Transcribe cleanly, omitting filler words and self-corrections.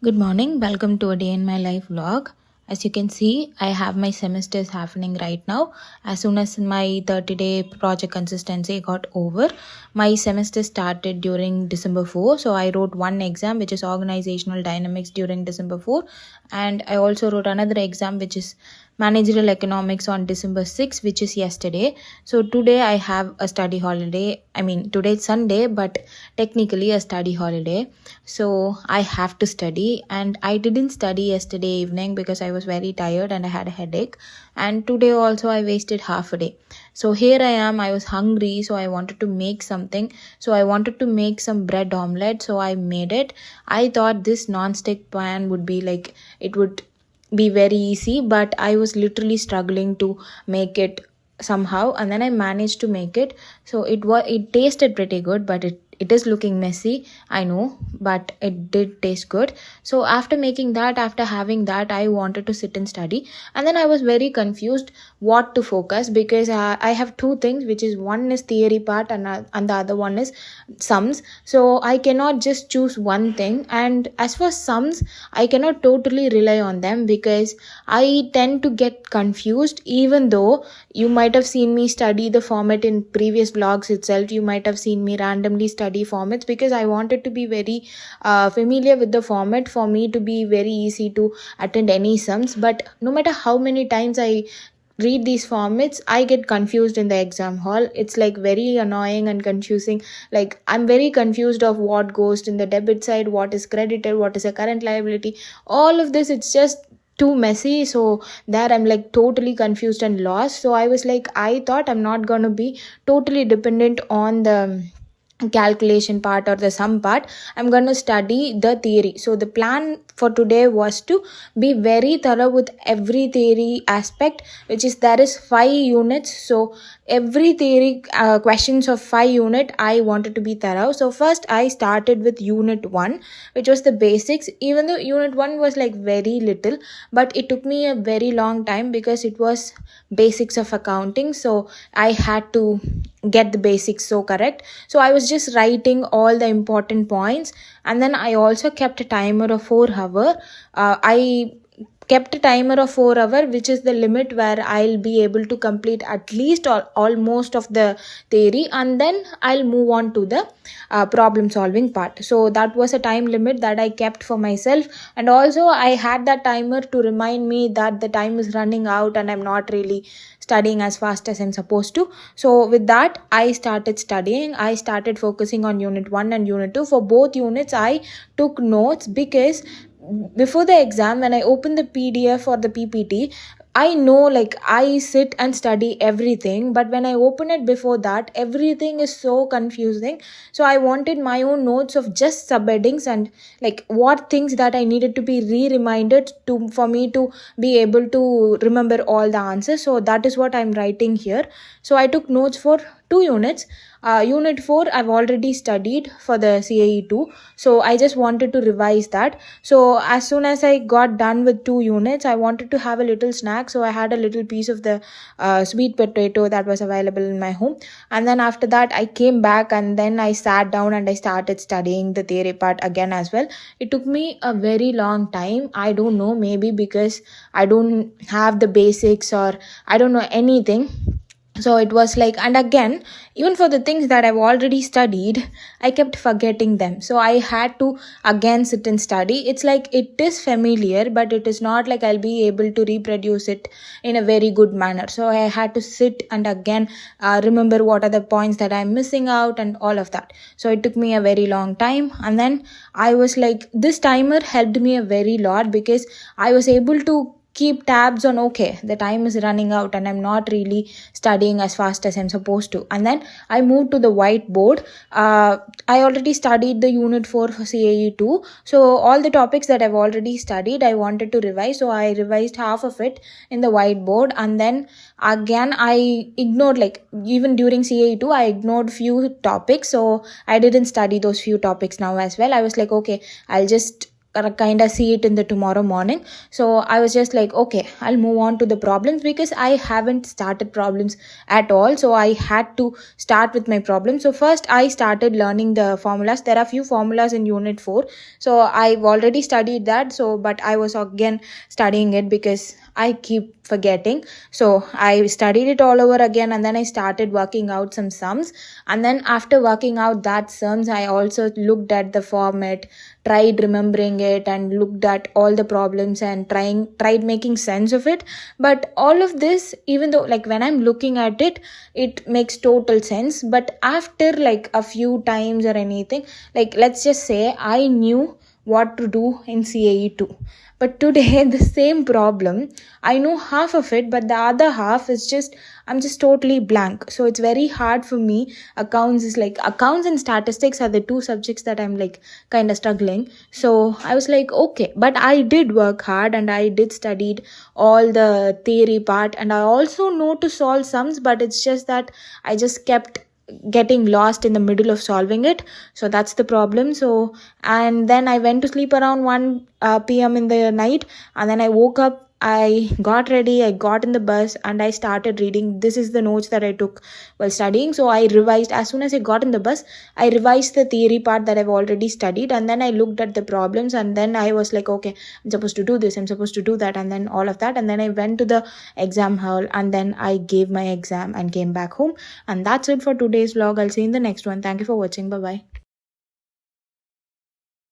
Good morning, welcome to a day in my life vlog. As you can see, I have my semesters happening right now. As soon as my 30-day project consistency got over, my semester started during December 4. So I wrote one exam which is organizational dynamics during December 4, and I also wrote another exam which is managerial economics on December 6, which is yesterday. So today I have a study holiday. I mean, today's Sunday, but technically a study holiday. So I have to study, and I didn't study yesterday evening because I was very tired and I had a headache. And today also I wasted half a day. So here I am, I was hungry, so I wanted to make something. So I wanted to make some bread omelette, so I made it. I thought this non-stick pan would be like, it would be very easy, but I was literally struggling to make it somehow, and then I managed to make it. So it tasted pretty good, but it is looking messy, I know, but it did taste good. So after making that, after having that, I wanted to sit and study, and then I was very confused what to focus, because I have two things, which is one is theory part, and the other one is sums. So I cannot just choose one thing, and as for sums, I cannot totally rely on them because I tend to get confused. Even though you might have seen me study the format in previous vlogs itself, you might have seen me randomly study formats, because I wanted to be very familiar with the format for me to be very easy to attend any sums. But no matter how many times I read these formats, I get confused in the exam hall. It's like very annoying and confusing. Like, I'm very confused of what goes in the debit side, what is credited, what is a current liability, all of this. It's just too messy. So there I'm like totally confused and lost. So I was like, I thought I'm not going to be totally dependent on the calculation part or the sum part. I'm going to study the theory. So the plan for today was to be very thorough with every theory aspect, which is there is 5 units. So every theory questions of 5 unit, I wanted to be thorough. So first I started with unit 1, which was the basics. Even though unit 1 was like very little, but it took me a very long time because it was basics of accounting. So I had to get the basics so correct. So I was just writing all the important points, and then I also kept a timer of 4 hour. I kept a timer of 4 hour, which is the limit where I'll be able to complete at least almost of the theory, and then I'll move on to the problem solving part. So that was a time limit that I kept for myself, and also I had that timer to remind me that the time is running out and I'm not really studying as fast as I'm supposed to. So with that, I started studying. I started focusing on unit 1 and unit 2. For both units, I took notes, because before the exam, when I opened the PDF or the PPT, I know, like, I sit and study everything, but when I open it before that, everything is so confusing. So I wanted my own notes of just subheadings and like what things that I needed to be reminded to for me to be able to remember all the answers. So that is what I'm writing here. So I took notes for 2 units. Unit 4 I've already studied for the CAE 2, so I just wanted to revise that. So as soon as I got done with 2 units, I wanted to have a little snack, so I had a little piece of the sweet potato that was available in my home. And then after that, I came back, and then I sat down and I started studying the theory part again as well. It took me a very long time. I don't know, maybe because I don't have the basics, or I don't know anything. So it was like, and again, even for the things that I've already studied, I kept forgetting them. So I had to again sit and study. It's like it is familiar, but it is not like I'll be able to reproduce it in a very good manner. So I had to sit and again remember what are the points that I'm missing out and all of that. So it took me a very long time, and then I was like, this timer helped me a very lot, because I was able to keep tabs on, okay, the time is running out and I'm not really studying as fast as I'm supposed to. And then I moved to the whiteboard. I already studied the unit 4 for CAE 2, so all the topics that I've already studied, I wanted to revise. So I revised half of it in the whiteboard, and then again I ignored, like, even during CAE 2 I ignored few topics, so I didn't study those few topics now as well. I was like, okay, I'll just kind of see it in the tomorrow morning. So I was just like, okay, I'll move on to the problems because I haven't started problems at all. So I had to start with my problem. So first I started learning the formulas. There are few formulas in unit 4. So I've already studied that. So but I was again studying it because I keep forgetting. So I studied it all over again, and then I started working out some sums. And then after working out that sums, I also looked at the format, tried remembering it, and looked at all the problems and tried making sense of it. But all of this, even though like when I'm looking at it, it makes total sense. But after like a few times or anything, like let's just say I knew what to do in CAE 2. But today, the same problem, I know half of it, but the other half is just, I'm just totally blank. So it's very hard for me. Accounts and statistics are the two subjects that I'm like kind of struggling. So I was like, okay, but I did work hard and I did studied all the theory part, and I also know to solve sums, but it's just that I just kept getting lost in the middle of solving it. So that's the problem. So and then I went to sleep around 1 p.m. in the night, and then I woke up, I got ready, I got in the bus, and I started reading. This is the notes that I took while studying. So I revised as soon as I got in the bus. I revised the theory part that I've already studied, and then I looked at the problems, and then I was like, okay, I'm supposed to do this, I'm supposed to do that, and then all of that. And then I went to the exam hall, and then I gave my exam and came back home. And that's it for today's vlog. I'll see you in the next one. Thank you for watching. Bye bye.